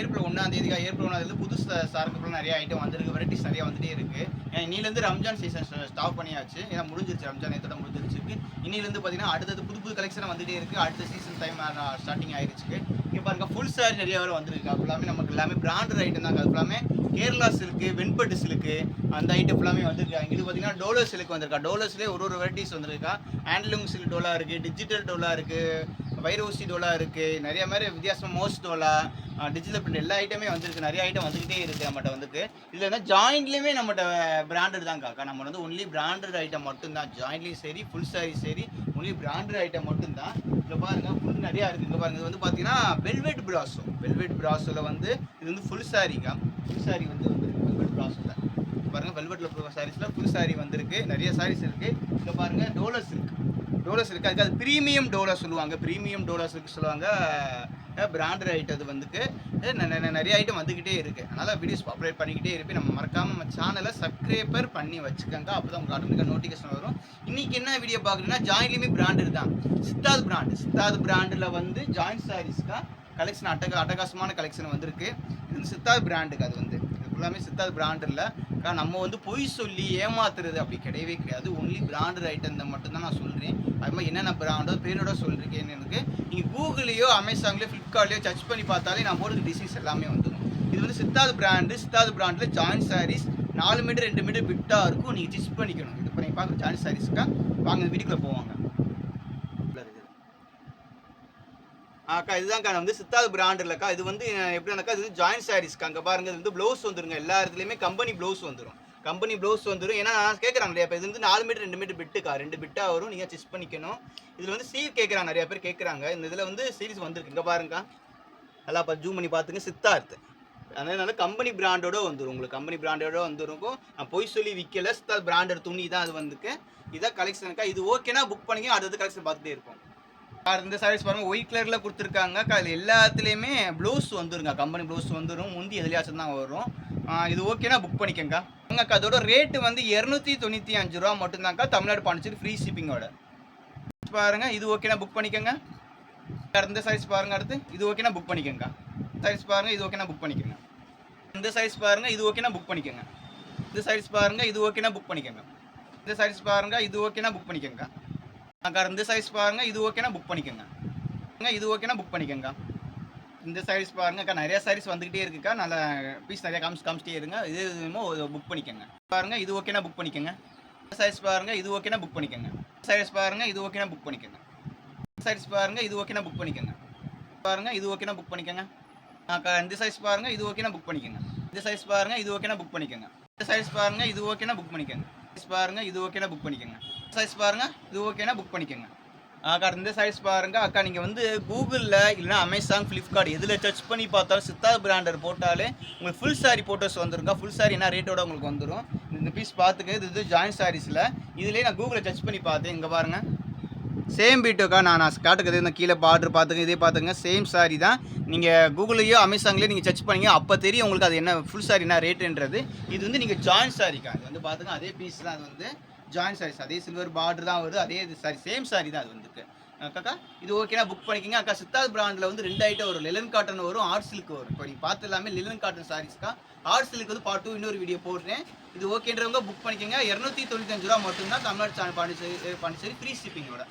April 1ஆம் தேதி April 1ஆம் தேதி புது ஸ்டாக்குக்குள்ள நிறைய ஐட்டம் வந்திருக்கு, வெரைட்டிஸ் நிறைய வந்துட்டே இருக்கு. இன்னிலேருந்து ரம்ஜான் சீசன் ஸ்டாப் பண்ணியாச்சு, ஏன்னா முடிஞ்சிருச்சு, ரம்ஜான் நேரத்தோட முடிஞ்சிருச்சு. இன்னிலேருந்து பார்த்தீங்கன்னா அடுத்தது புது புது கலெக்ஷன் வந்துட்டே இருக்கு. அடுத்த சீசன் டைம் ஸ்டார்டிங் ஆயிருச்சு. இங்கே பாருங்க ஃபுல் சாரி நிறைய வேறு வந்திருக்கு. அது ஃபுல்லாமே நமக்கு எல்லாமே பிராண்டட் ஐட்டம் தாங்க. அது ஃபுல்லாமே கேரளா சில்க்கு, வெண்பட்டு சில்க்கு, அந்த ஐட்டம் ஃபுல்லாமே வந்திருக்கா. இங்கே பார்த்தீங்கன்னா டோலோ சில்க் வந்திருக்கா. டோலோஸ்லேயே ஒரு வெரைட்டிஸ் வந்திருக்கா. ஹேண்ட்லூம் சில்க் டோலா இருக்குது, டிஜிட்டல் டோலா இருக்குது, வைரோசி டோலா இருக்குது, நிறைய மாதிரி வித்தியாசமாக மோஸ்ட் டோலா, டிஜிட்டல் பிரிண்ட் எல்லா ஐட்டமே வந்திருக்கு. நிறைய ஐட்டம் வந்துக்கிட்டே இருக்குது நம்மகிட்ட வந்துருக்கு. இதில் என்ன ஜாயிண்ட்லேயுமே நம்மகிட்ட பிராண்டட் தான் காக்கா. நம்ம வந்து ஒன்லி பிராண்டட் ஐட்டம் மட்டும்தான். ஜாயிண்ட்லேயும் சரி, ஃபுல் சாரி சரி, ஒன்லி பிராண்டட் ஐட்டம் மட்டும்தான். இதில் பாருங்கள் ஃபுல் நிறையா இருக்குது. இங்கே பாருங்கள், இது வந்து பார்த்தீங்கன்னா வெல்வெட் பிராசோ. வெல்வெட் பிராசோவில் வந்து இது வந்து ஃபுல் சாரிக்கா. ஃபுல் சாரி வந்து வெல்வெட் பிராசோவில் பாருங்கள். வெல்வெட்டில் சாரீஸில் ஃபுல் சாரி வந்திருக்கு. நிறைய சாரீஸ் இருக்குது. இங்கே பாருங்கள் டோலஸ் இருக்குது. டோலஸ் இருக்குது. அதுக்கு அது ப்ரீமியம் டோலா சொல்லுவாங்க. ப்ரீமியம் டோலஸ் இருக்குது சொல்லுவாங்க. பிராண்டட் ஐட்டம் அது வந்துக்கு நிறைய ஐட்டம் வந்துக்கிட்டே இருக்குது. அதனால் வீடியோஸ் அப்லோட் பண்ணிக்கிட்டே இருப்பேன். நம்ம மறக்காமல் நம்ம சேனலை சப்ஸ்கிரைபர் பண்ணி வச்சுக்கோங்க. அப்போ தான் உங்களுக்கு ஆட்டோமேட்டிக்காக நோட்டிஃபிகேஷன் வரும். இன்றைக்கி என்ன வீடியோ பார்க்குறீங்கன்னா ஜாயின்லேயுமே பிராண்டட் தான். சித்தார்த் பிராண்டில் வந்து ஜாயின்ட் சாரீஸ்க்காக கலெக்ஷன் அட்டகாசமான கலெக்ஷன் வந்திருக்கு. இது வந்து சித்தார்த் பிராண்டுக்கு. அது வந்து இது ஃபுல்லாமே சித்தார்த் பிராண்ட் இல்லை. நம்ம வந்து பொய் சொல்லி ஏமாத்துறது அப்படி கிடையவே கிடையாது. ஒன்லி பிராண்டட் ஐட்டம் மட்டும்தான் நான் சொல்கிறேன். அது மாதிரி என்னென்ன பிராண்டோ பேரோட சொல்லியிருக்கேன்னு எனக்கு நீங்கள் கூகுள்லேயோ அமேசான்லேயோ ஃப்ளிப்கார்ட்லேயோ சர்ச் பண்ணி பார்த்தாலே நான் போடுற டிசைன்ஸ் எல்லாமே வந்துடும். இது வந்து சித்தார்த் பிராண்டில் ஜாயின்ட் சாரீஸ் 4 மீட்டர் 2 மீட்டர் பிட்டாக இருக்கும். நீங்கள் ஸ்டிச் பண்ணிக்கணும். இது இப்போ நீங்கள் பார்க்குற ஜாயின்ட் சாரீஸ்க்கா வாங்க வீட்டுக்குள்ளே போவாங்க. அக்கா இதுதான்க்கா வந்து சித்தார்த் பிராண்ட் இல்லைக்கா. இது வந்து எப்படின்னாக்கா இது வந்து ஜாயின்ட் சாரீஸ்க்கா. அங்கே பாருங்கள், இது வந்து ப்ளவுஸ் வந்துருங்க. எல்லா இடத்துலையுமே கம்பெனி ப்ளவுஸ் வந்துடும். ஏன்னா நான் கேட்குறாங்க நிறைய பேர். இது வந்து 4 மீட்டர் 2 மீட்டர் பிட்டுக்கா, 2 பிட்டாக வரும். நீங்கள் ஸ்டிச் பண்ணிக்கணும். இதில் வந்து சீல் கேட்குறாங்க, நிறைய பேர் கேட்குறாங்க. இந்த இதில் வந்து சீரிஸ் வந்துருக்கு. இங்கே பாருங்கக்கா, நல்லா ஜூம் பண்ணி பார்த்துங்க. சித்தார்த் அதனால கம்பெனி பிராண்டோட வந்துடும். உங்களுக்கு கம்பெனி பிராண்டோட வந்துருக்கும். நான் போய் சொல்லி விற்கல. சித்தார்த் பிராண்டட் துணி தான் அது வந்துக்கு. இதான் கலெக்ஷனுக்கா. இது ஓகேனா புக் பண்ணிங்க. அடுத்த கலெக்ஷன் பார்த்துட்டே இருப்போம். இந்த சாரீஸ் பாருங்கள், ஒயிட் கலரில் கொடுத்துருக்காங்க. அதில் எல்லாத்துலேயுமே ப்ளவுஸ் வந்துருங்க. கம்பெனி ப்ளவுஸ் வந்துடும். முந்தி எதுலையாச்சும் தான் வரும். இது ஓகேனா புக் பண்ணிக்கங்க. அக்கா அதோட ரேட்டு வந்து 295 ரூபா மட்டும்தான்க்கா. தமிழ்நாடு பாண்டிச்சேரி ஃப்ரீ ஷிப்பிங்கோட. பாருங்கள், இது ஓகேனா புக் பண்ணிக்கோங்க. இந்த சைஸ் பாருங்கள். அடுத்து இது ஓகேனா புக் பண்ணிக்கோங்க. சைஸ் பாருங்கள், இது ஓகேனா புக் பண்ணிக்கோங்க. இந்த சைஸ் பாருங்கள், இது ஓகேனா புக் பண்ணிக்கோங்க. இந்த சைஸ் பாருங்கள், இது ஓகேனா புக் பண்ணிக்கோங்க. இந்த சைஸ் பாருங்கள், இது ஓகேனா புக் பண்ணிக்கோங்க. இந்த சைஸ் பாருங்கள், இது ஓகேனா புக் பண்ணிக்கோங்க. இது ஓகேனா புக் பண்ணிக்கோங்க. இந்த சைஸ் பாருங்கக்கா, நிறைய சாரீஸ் வந்துக்கிட்டே இருக்குக்கா. நல்ல பீஸ் நிறைய காமிச்சிட்டே இருங்க. இது புக் பண்ணிக்கோங்க. பாருங்கள், இது ஓகேனா புக் பண்ணிக்கோங்க. சைஸ் பாருங்கள், இது ஓகேனா புக் பண்ணிக்கோங்க. சைஸ் பாருங்கள், இது ஓகேனா புக் பண்ணிக்கோங்க. சைஸ் பாருங்கள், இது ஓகேனா புக் பண்ணிக்கோங்க. பாருங்கள், இது ஓகேனா புக் பண்ணிக்கோங்க. இந்த சைஸ் பாருங்கள், இது ஓகேனா புக் பண்ணிக்கோங்க. இந்த சைஸ் பாருங்கள், இது ஓகேனா புக் பண்ணிக்கோங்க. இந்த சைஸ் பாருங்கள், இது ஓகேனா புக் பண்ணிக்கோங்க. சைஸ் பாருங்கள், இது ஓகேனா புக் பண்ணிக்கோங்க. சைஸ் பாருங்கள், இது ஓகேனா புக் பண்ணிக்கோங்க. இந்த சைஸ் பாருங்கள். அக்கா நீங்கள் வந்து கூகுளில் இல்லைனா அமேசான், ஃப்ளிப்கார்ட் எதில் சர்ச் பண்ணி பார்த்தாலும் சித்தார்த் பிராண்டர் போட்டாலே உங்களுக்கு ஃபுல் சாரி ஃபோட்டோஸ் வந்துருங்க. ஃபுல் சாரி என்ன ரேட்டோட உங்களுக்கு வந்துடும். இந்த பீஸ் பார்த்துக்க. இது ஜாயின்ட் சாரீஸில் இதுலேயே நான் கூகுளில் சர்ச் பண்ணி பார்த்தேன். இங்கே பாருங்கள், சேம் பீட்டோக்கா. நான் காட்டுக்கிறது இந்த கீழே பார்டர் பார்த்துங்க, இதே பார்த்துங்க. சேம் சாரி தான். நீங்கள் கூகுளையோ அமேசான்லேயோ நீங்கள் சர்ச் பண்ணிங்க, அப்போ தெரியும் உங்களுக்கு அது என்ன ஃபுல் சாரி என்ன ரேட்டுன்றது. இது வந்து நீங்கள் ஜாயின்ட் சாரிக்கா. அது வந்து பார்த்துங்க, அதே பீஸ் தான். அது வந்து ஜாயின்ட் சாரீஸ், அதே சில்வர் பார்டர் தான் வருது. அதே சாரி சேம் சாரி தான் அது வந்துருக்கு. அக்கா இது ஓகேனா புக் பண்ணிக்கோங்க. அக்கா சித்தார்த் பிராண்டில் வந்து 2 ஐட்டம் வரும். லிலன் காட்டன் வரும், ஆர்ட் சில்க் வரும். இப்போ நீங்கள் பார்த்து எல்லாமே லிலன் காட்டன் சாரீஸ்க்கா. ஆர்ட் சில்க் வந்து பார்ட் 2 இன்னொரு வீடியோ போடுறேன். இது ஓகேன்றவங்க புக் பண்ணிக்கோங்க. 295 ரூபா மட்டும்தான். தமிழ்நாடு பாண்டிச்சேரி ஃப்ரீ ஷிப்பிங்கோட.